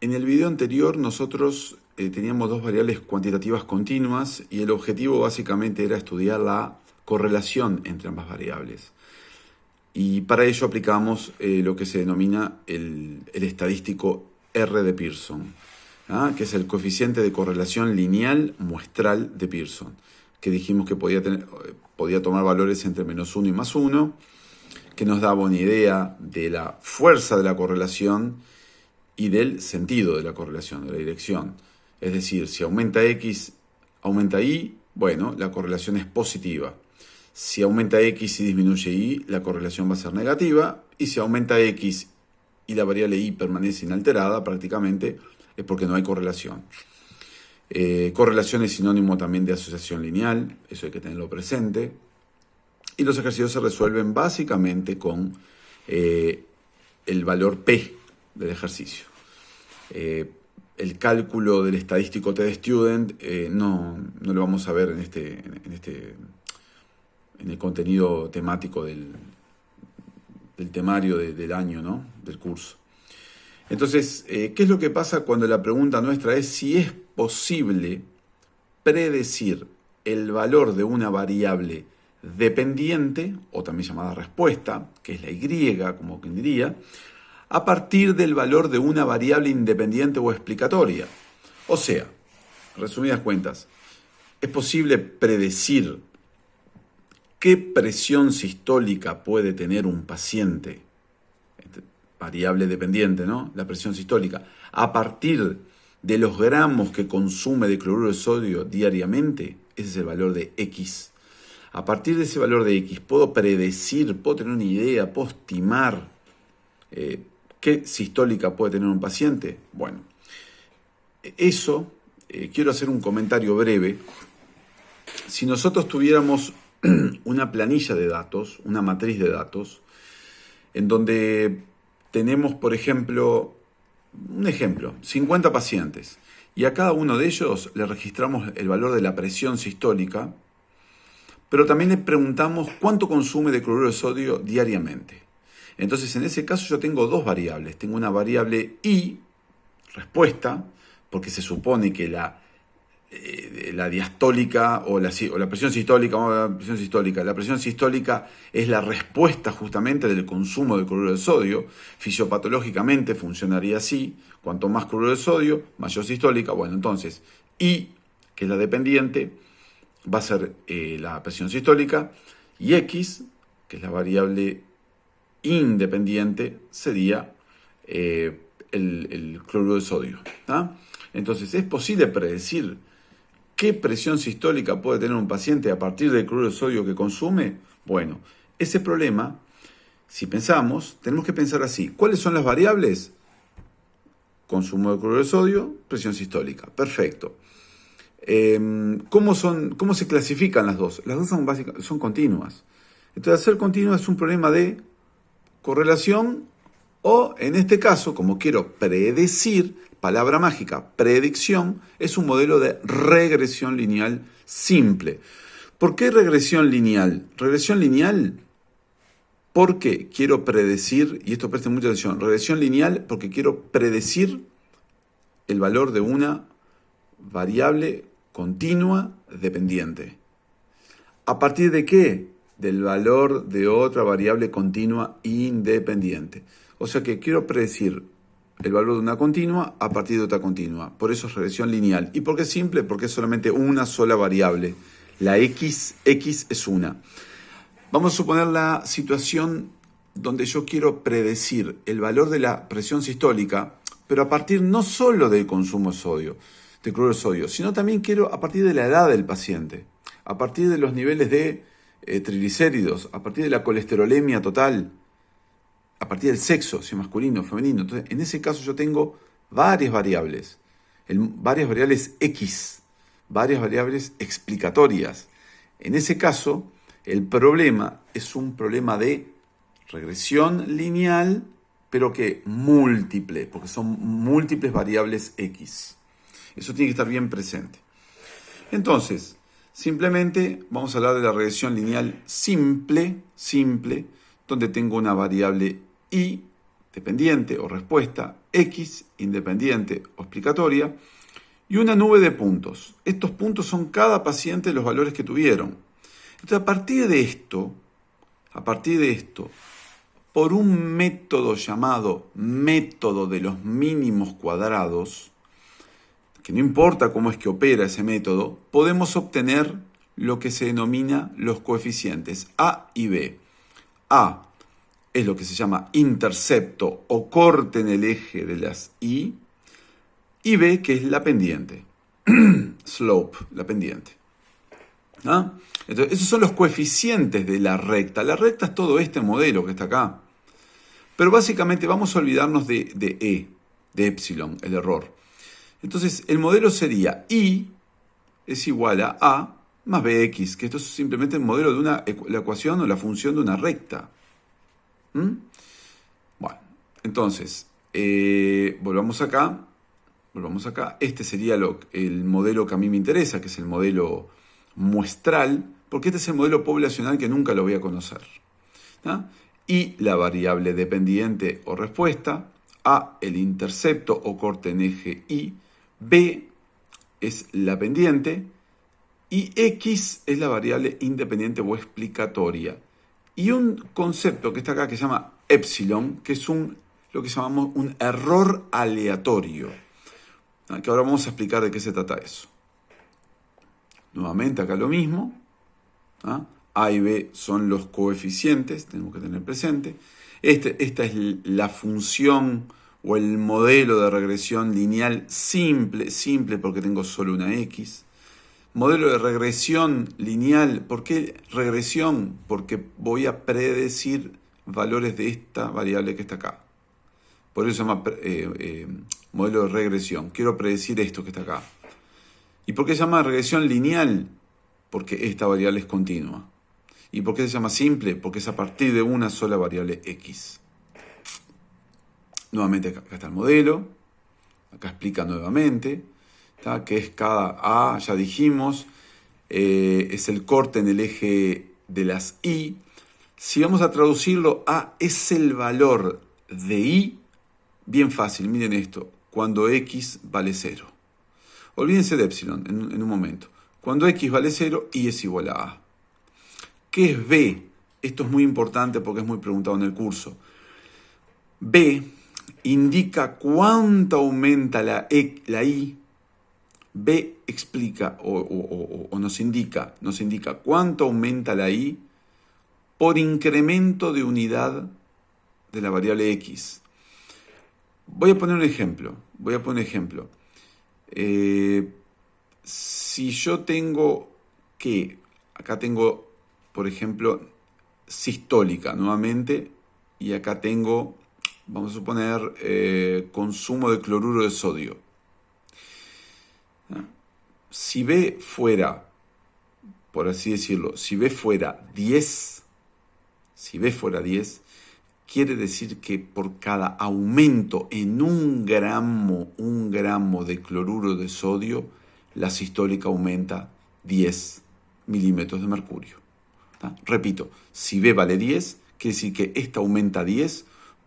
En el video anterior nosotros teníamos dos variables cuantitativas continuas y el objetivo básicamente era estudiar la correlación entre ambas variables. Y para ello aplicamos lo que se denomina el estadístico R de Pearson, que es el coeficiente de correlación lineal muestral de Pearson, que dijimos que podía tomar valores entre -1 y +1, que nos daba una idea de la fuerza de la correlación y del sentido de la correlación, de la dirección. Es decir, si aumenta X, aumenta Y, bueno, la correlación es positiva. Si aumenta X y disminuye Y, la correlación va a ser negativa. Y si aumenta X y la variable Y permanece inalterada, prácticamente, es porque no hay correlación. Correlación es sinónimo también de asociación lineal, eso hay que tenerlo presente. Y los ejercicios se resuelven básicamente con el valor P del ejercicio. El cálculo del estadístico TestStudent no lo vamos a ver en el contenido temático del temario del año, ¿no? Del curso. Entonces, ¿qué es lo que pasa cuando la pregunta nuestra es si es posible predecir el valor de una variable dependiente, o también llamada respuesta, que es la Y, como quien diría, a partir del valor de una variable independiente o explicatoria? O sea, resumidas cuentas, ¿es posible predecir qué presión sistólica puede tener un paciente? Variable dependiente, ¿no? La presión sistólica, a partir de los gramos que consume de cloruro de sodio diariamente. Ese es el valor de X. A partir de ese valor de X puedo predecir, puedo tener una idea, puedo estimar qué sistólica puede tener un paciente. Bueno, eso, quiero hacer un comentario breve. Si nosotros tuviéramos una planilla de datos, una matriz de datos, en donde tenemos, por ejemplo, 50 pacientes, y a cada uno de ellos le registramos el valor de la presión sistólica, pero también le preguntamos cuánto consume de cloruro de sodio diariamente. Entonces, en ese caso yo tengo dos variables. Tengo una variable Y, respuesta, porque se supone que la diastólica o la presión sistólica, la presión sistólica es la respuesta justamente del consumo de cloruro de sodio. Fisiopatológicamente funcionaría así: cuanto más cloruro de sodio, mayor sistólica. Bueno, entonces Y, que es la dependiente, va a ser la presión sistólica, y X, que es la variable independiente, sería el cloruro de sodio. Entonces, ¿es posible predecir qué presión sistólica puede tener un paciente a partir del cloruro de sodio que consume? Bueno, ese problema, si pensamos, tenemos que pensar así: ¿cuáles son las variables? Consumo de cloruro de sodio, presión sistólica. Perfecto. ¿Cómo se clasifican las dos? Las dos son continuas. Entonces, al ser continua es un problema de correlación, o en este caso, como quiero predecir, palabra mágica, predicción, es un modelo de regresión lineal simple. ¿Por qué regresión lineal? Regresión lineal porque quiero predecir, y esto presten mucha atención, regresión lineal porque quiero predecir el valor de una variable continua dependiente. ¿A partir de qué? Del valor de otra variable continua independiente. O sea que quiero predecir el valor de una continua a partir de otra continua. Por eso es regresión lineal. ¿Y por qué es simple? Porque es solamente una sola variable. La X es una. Vamos a suponer la situación donde yo quiero predecir el valor de la presión sistólica, pero a partir no solo del consumo de sodio, de cloruro de sodio, sino también quiero a partir de la edad del paciente, a partir de los niveles de triglicéridos, a partir de la colesterolemia total, a partir del sexo, si es masculino o femenino. Entonces, en ese caso yo tengo varias variables X, varias variables explicatorias. En ese caso, el problema es un problema de regresión lineal, pero que múltiple, porque son múltiples variables X. Eso tiene que estar bien presente. Entonces, simplemente vamos a hablar de la regresión lineal simple, donde tengo una variable Y dependiente o respuesta, X independiente o explicatoria, y una nube de puntos. Estos puntos son cada paciente los valores que tuvieron. Entonces, a partir de esto, por un método llamado método de los mínimos cuadrados, que no importa cómo es que opera ese método, podemos obtener lo que se denomina los coeficientes A y B. A es lo que se llama intercepto o corte en el eje de las y B, que es la pendiente, slope, la pendiente. ¿Ah? Entonces, esos son los coeficientes de la recta. La recta es todo este modelo que está acá. Pero básicamente vamos a olvidarnos de E, de epsilon, el error. Entonces, el modelo sería I es igual a más BX, que esto es simplemente el modelo de la ecuación o la función de una recta. Bueno, entonces, volvamos acá. Este sería el modelo que a mí me interesa, que es el modelo muestral, porque este es el modelo poblacional que nunca lo voy a conocer. ¿Ah? Y la variable dependiente o respuesta, A, el intercepto o corte en eje I, B es la pendiente y X es la variable independiente o explicatoria. Y un concepto que está acá que se llama epsilon, que es lo que llamamos un error aleatorio. Que ahora vamos a explicar de qué se trata eso. Nuevamente acá lo mismo. A y B son los coeficientes, tenemos que tener presente. Esta es la función o el modelo de regresión lineal simple porque tengo solo una X. Modelo de regresión lineal, ¿por qué regresión? Porque voy a predecir valores de esta variable que está acá. Por eso se llama modelo de regresión. Quiero predecir esto que está acá. ¿Y por qué se llama regresión lineal? Porque esta variable es continua. ¿Y por qué se llama simple? Porque es a partir de una sola variable X. Nuevamente acá está el modelo. Acá explica nuevamente. Que es cada A, ya dijimos, es el corte en el eje de las Y. Si vamos a traducirlo, A es el valor de Y, bien fácil, miren esto, cuando X vale 0. Olvídense de epsilon en un momento. Cuando X vale 0, Y es igual a A. ¿Qué es B? Esto es muy importante porque es muy preguntado en el curso. B indica cuánto aumenta la Y. B explica o nos indica cuánto aumenta la Y por incremento de unidad de la variable X. Voy a poner un ejemplo. Si yo tengo acá tengo, por ejemplo, sistólica nuevamente, y acá tengo, vamos a suponer, consumo de cloruro de sodio. Si B fuera, por así decirlo, si B fuera 10, quiere decir que por cada aumento en un gramo de cloruro de sodio, la sistólica aumenta 10 milímetros de mercurio. Repito, si B vale 10, quiere decir que esta aumenta 10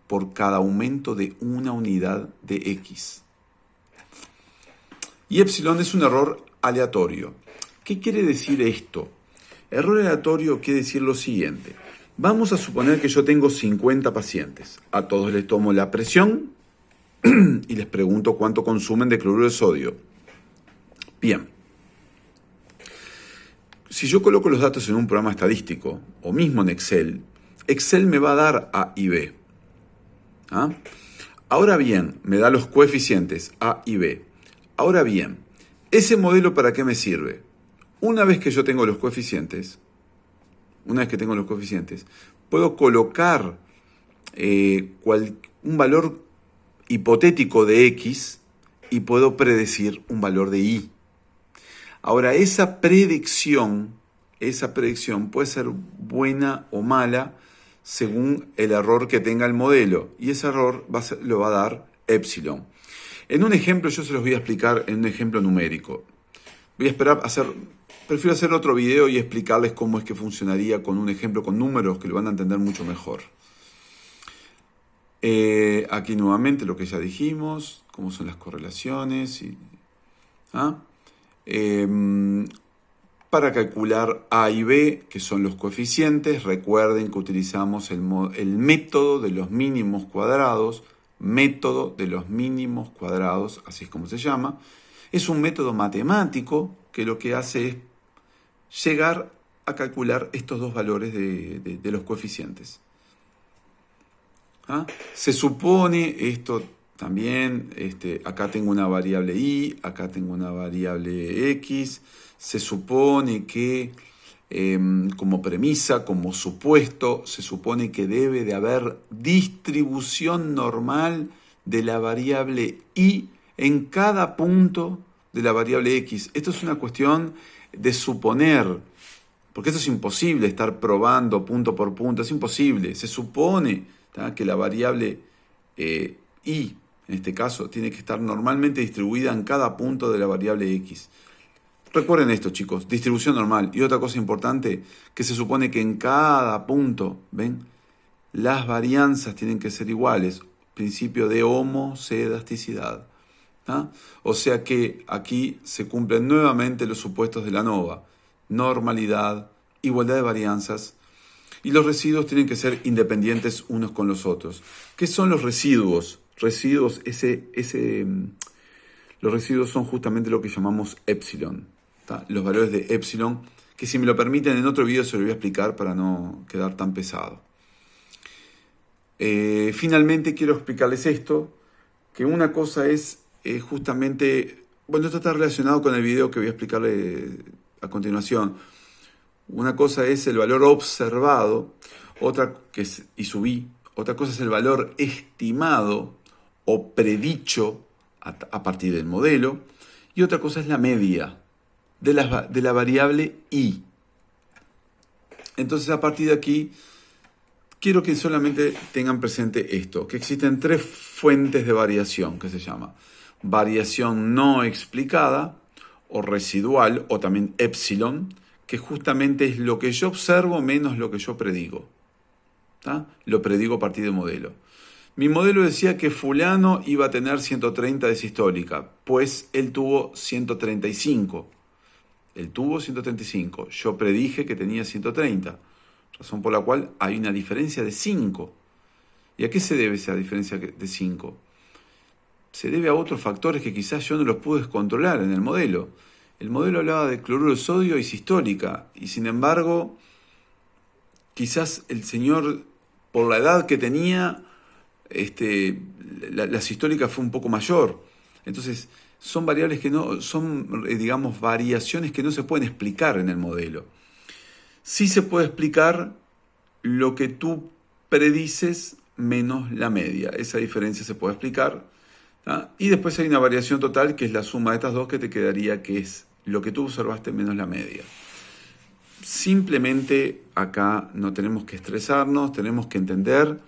por cada aumento de una unidad de X. Y epsilon es un error aleatorio. ¿Qué quiere decir esto? Error aleatorio quiere decir lo siguiente. Vamos a suponer que yo tengo 50 pacientes. A todos les tomo la presión y les pregunto cuánto consumen de cloruro de sodio. Bien. Si yo coloco los datos en un programa estadístico o mismo en Excel, Excel me va a dar A y B. Ahora bien, me da los coeficientes A y B. Ahora bien, ¿ese modelo para qué me sirve? Una vez que yo tengo los coeficientes, puedo colocar un valor hipotético de X y puedo predecir un valor de Y. Ahora, esa predicción puede ser buena o mala según el error que tenga el modelo. Y ese error lo va a dar epsilon. En un ejemplo, yo se los voy a explicar en un ejemplo numérico. Prefiero hacer otro video y explicarles cómo es que funcionaría con un ejemplo con números que lo van a entender mucho mejor. Aquí nuevamente lo que ya dijimos, cómo son las correlaciones. ¿Ah? Para calcular A y B, que son los coeficientes, recuerden que utilizamos el método de los mínimos cuadrados. Método de los mínimos cuadrados, así es como se llama. Es un método matemático que lo que hace es llegar a calcular estos dos valores de los coeficientes. ¿Ah? Se supone, esto también, acá tengo una variable y, acá tengo una variable x, se supone que como premisa, como supuesto, se supone que debe de haber distribución normal de la variable y en cada punto de la variable x. Esto es una cuestión de suponer, porque esto es imposible estar probando punto por punto, es imposible. Se supone que la variable y, en este caso, tiene que estar normalmente distribuida en cada punto de la variable x. Recuerden esto, chicos, distribución normal. Y otra cosa importante, que se supone que en cada punto, ¿ven? Las varianzas tienen que ser iguales. Principio de homocedasticidad. O sea que aquí se cumplen nuevamente los supuestos de la ANOVA. Normalidad, igualdad de varianzas. Y los residuos tienen que ser independientes unos con los otros. ¿Qué son los residuos? Los residuos son justamente lo que llamamos epsilon. Los valores de epsilon, que si me lo permiten en otro video se lo voy a explicar para no quedar tan pesado. Finalmente quiero explicarles esto, que una cosa es justamente, bueno, esto está relacionado con el video que voy a explicarle a continuación. Una cosa es el valor observado, otra que es y subí, otra cosa es el valor estimado o predicho a partir del modelo, y otra cosa es la media de la variable y. Entonces, a partir de aquí, quiero que solamente tengan presente esto, que existen tres fuentes de variación, que se llama variación no explicada, o residual, o también epsilon, que justamente es lo que yo observo menos lo que yo predigo. Lo predigo a partir del modelo. Mi modelo decía que fulano iba a tener 130 de sistólica, pues él tuvo 135. Él tuvo 135. Yo predije que tenía 130, razón por la cual hay una diferencia de 5. ¿Y a qué se debe esa diferencia de 5? Se debe a otros factores que quizás yo no los pude controlar en el modelo. El modelo hablaba de cloruro de sodio y sistólica, y sin embargo, quizás el señor, por la edad que tenía, la sistólica fue un poco mayor. Entonces, son variables que no, son, digamos, variaciones que no se pueden explicar en el modelo. Sí se puede explicar lo que tú predices menos la media. Esa diferencia se puede explicar. Y después hay una variación total, que es la suma de estas dos, que te quedaría, que es lo que tú observaste menos la media. Simplemente acá no tenemos que estresarnos, tenemos que entender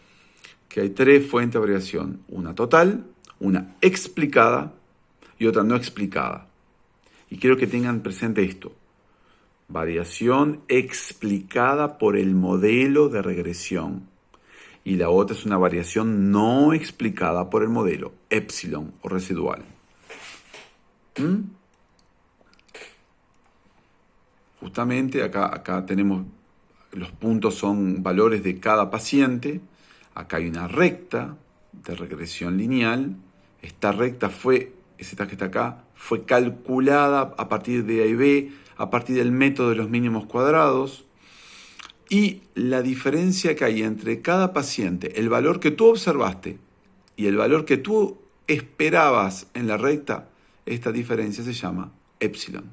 que hay tres fuentes de variación. Una total, una explicada y otra no explicada. Y quiero que tengan presente esto. Variación explicada por el modelo de regresión. Y la otra es una variación no explicada por el modelo, epsilon o residual. Justamente acá tenemos, los puntos son valores de cada paciente. Acá hay una recta de regresión lineal. Esta recta esta que está acá, fue calculada a partir de A y B, a partir del método de los mínimos cuadrados. Y la diferencia que hay entre cada paciente, el valor que tú observaste y el valor que tú esperabas en la recta, esta diferencia se llama epsilon.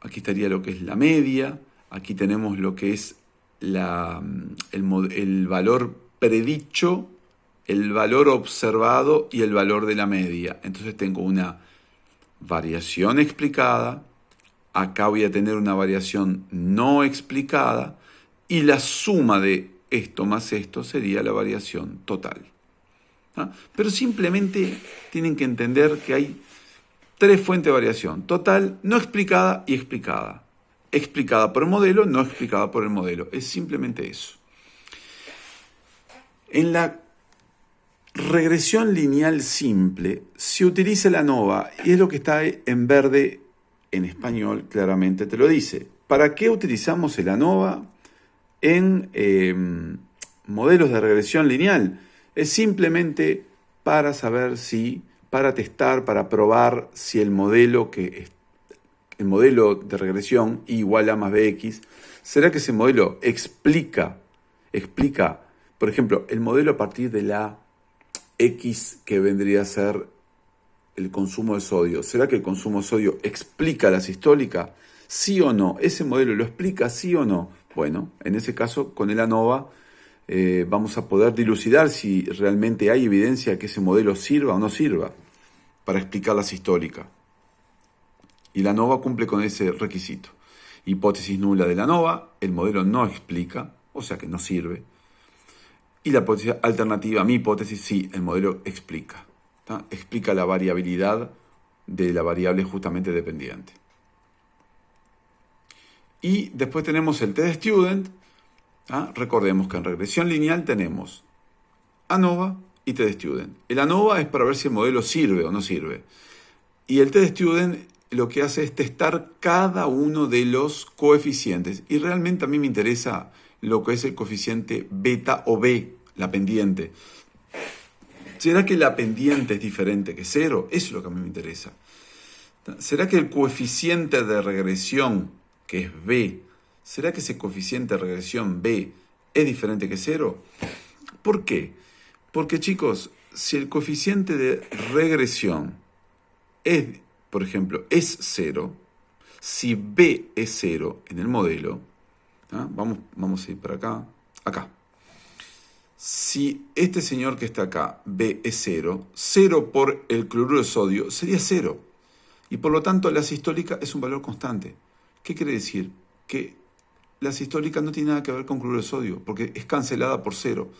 Aquí estaría lo que es la media, aquí tenemos lo que es el valor predicho, el valor observado y el valor de la media. Entonces tengo una variación explicada, acá voy a tener una variación no explicada y la suma de esto más esto sería la variación total. Pero simplemente tienen que entender que hay tres fuentes de variación: total, no explicada y explicada. explicada por el modelo, no explicada por el modelo. Es simplemente eso. En la regresión lineal simple se utiliza el ANOVA y es lo que está en verde en español, claramente te lo dice. ¿Para qué utilizamos el ANOVA en modelos de regresión lineal? Es simplemente para saber si, para testar, para probar si el modelo de regresión I igual a más BX, ¿será que ese modelo explica, por ejemplo, el modelo a partir de la X que vendría a ser el consumo de sodio? ¿Será que el consumo de sodio explica la sistólica? ¿Sí o no? ¿Ese modelo lo explica sí o no? Bueno, en ese caso, con el ANOVA vamos a poder dilucidar si realmente hay evidencia que ese modelo sirva o no sirva para explicar la sistólica. Y la ANOVA cumple con ese requisito. Hipótesis nula de la ANOVA, el modelo no explica, o sea que no sirve. Y la hipótesis alternativa, mi hipótesis, sí, el modelo explica. ¿Tá? Explica la variabilidad de la variable justamente dependiente. Y después tenemos el t-de-student. Recordemos que en regresión lineal tenemos ANOVA y t-de-student. El ANOVA es para ver si el modelo sirve o no sirve. Y el t-de-student lo que hace es testar cada uno de los coeficientes. Y realmente a mí me interesa lo que es el coeficiente beta o B, la pendiente. ¿Será que la pendiente es diferente que 0? Eso es lo que a mí me interesa. ¿Será que el coeficiente de regresión, que es B, será que ese coeficiente de regresión B es diferente que 0? ¿Por qué? Porque, chicos, si el coeficiente de regresión es, por ejemplo, es 0, si B es 0 en el modelo, vamos a ir para acá. Si este señor que está acá, B es 0, 0 por el cloruro de sodio sería 0. Y por lo tanto la sistólica es un valor constante. ¿Qué quiere decir? Que la sistólica no tiene nada que ver con cloruro de sodio, porque es cancelada por 0.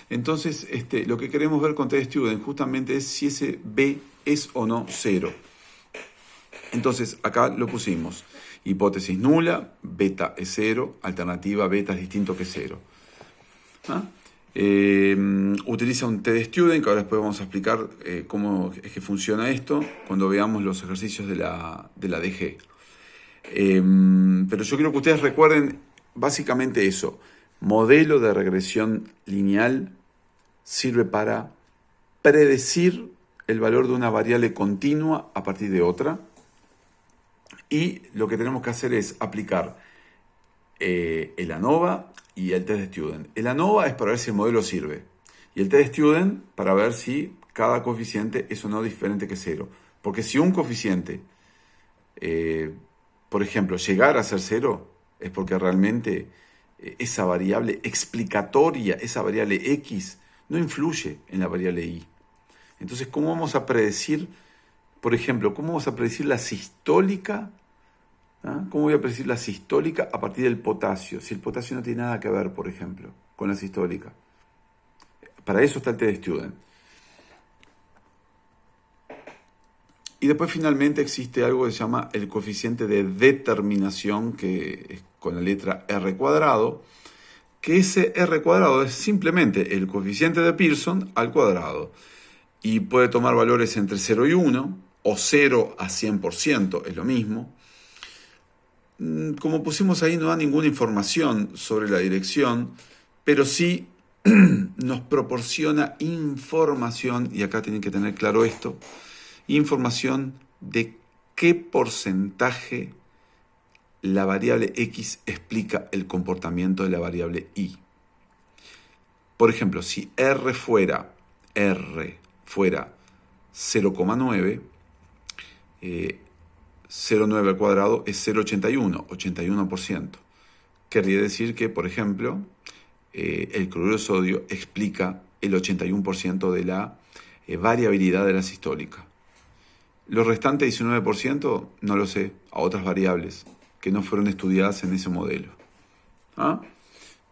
Entonces, lo que queremos ver con t-de-student justamente es si ese B es o no 0. Entonces, acá lo pusimos. Hipótesis nula, beta es 0, alternativa beta es distinto que 0. Utiliza un t-de-student, que ahora después vamos a explicar cómo es que funciona esto cuando veamos los ejercicios de la DG. Pero yo quiero que ustedes recuerden básicamente eso. Modelo de regresión lineal sirve para predecir el valor de una variable continua a partir de otra. Y lo que tenemos que hacer es aplicar el ANOVA y el t-de-student. El ANOVA es para ver si el modelo sirve. Y el t-de-student para ver si cada coeficiente es o no diferente que 0. Porque si un coeficiente, por ejemplo, llegara a ser 0, es porque realmente esa variable explicatoria, esa variable X, no influye en la variable Y. Entonces, ¿cómo vamos a predecir, por ejemplo, cómo vamos a predecir la sistólica? ¿Cómo voy a predecir la sistólica a partir del potasio? Si el potasio no tiene nada que ver, por ejemplo, con la sistólica. Para eso está el t-de-student. Y después finalmente existe algo que se llama el coeficiente de determinación, que es con la letra R cuadrado, que ese R cuadrado es simplemente el coeficiente de Pearson al cuadrado. Y puede tomar valores entre 0 y 1, o 0 a 100%, es lo mismo. Como pusimos ahí, no da ninguna información sobre la dirección, pero sí nos proporciona información, y acá tienen que tener claro esto, información de qué porcentaje la variable X explica el comportamiento de la variable Y. Por ejemplo, si R fuera 0,9, 0,9 al cuadrado es 0,81, 81%. Querría decir que, por ejemplo, el cloruro de sodio explica el 81% de la variabilidad de la sistólica. Los restantes 19% no lo sé, a otras variables que no fueron estudiadas en ese modelo.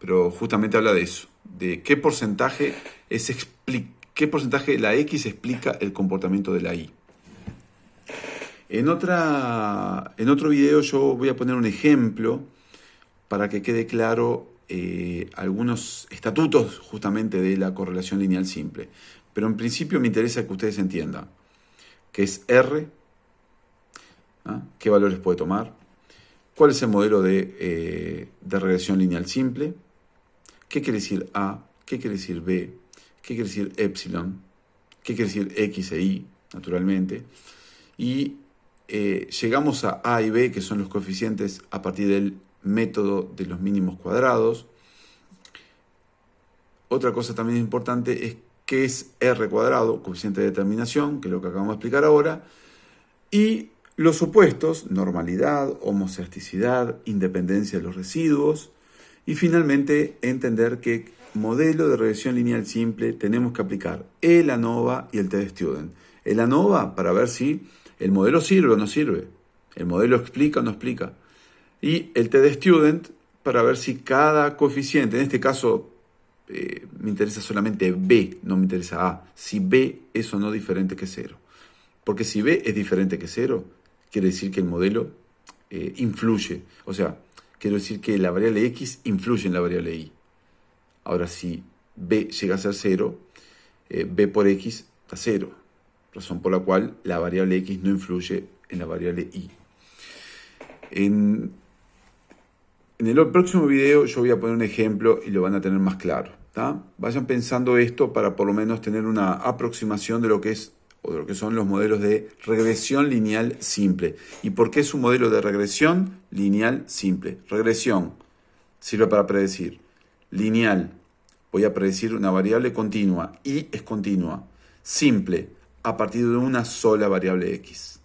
Pero justamente habla de eso, de qué porcentaje de la X explica el comportamiento de la Y. En otro video yo voy a poner un ejemplo para que quede claro algunos estatutos justamente de la correlación lineal simple. Pero en principio me interesa que ustedes entiendan qué es R, ¿ah? Qué valores puede tomar, cuál es el modelo de regresión lineal simple, qué quiere decir A, qué quiere decir B, qué quiere decir epsilon, qué quiere decir X e Y, naturalmente. Y llegamos a A y B, que son los coeficientes a partir del método de los mínimos cuadrados. Otra cosa también importante es qué es R cuadrado, coeficiente de determinación, que es lo que acabamos de explicar ahora, y los opuestos, normalidad, homocesticidad, independencia de los residuos, y finalmente entender qué modelo de regresión lineal simple tenemos que aplicar el ANOVA y el TD-Student. El ANOVA para ver si el modelo sirve o no sirve, el modelo explica o no explica, y el TD-Student para ver si cada coeficiente, en este caso me interesa solamente B, no me interesa A, si B es o no diferente que 0. Porque si B es diferente que 0, quiere decir que el modelo influye. O sea, quiere decir que la variable X influye en la variable Y. Ahora, si B llega a ser 0, B por X da 0. Razón por la cual la variable X no influye en la variable Y. En el próximo video yo voy a poner un ejemplo y lo van a tener más claro, ¿tá? Vayan pensando esto para por lo menos tener una aproximación de lo que es o de lo que son los modelos de regresión lineal simple. ¿Y por qué es un modelo de regresión lineal simple? Regresión sirve para predecir. Lineal, voy a predecir una variable continua. Y es continua. Simple, a partir de una sola variable X.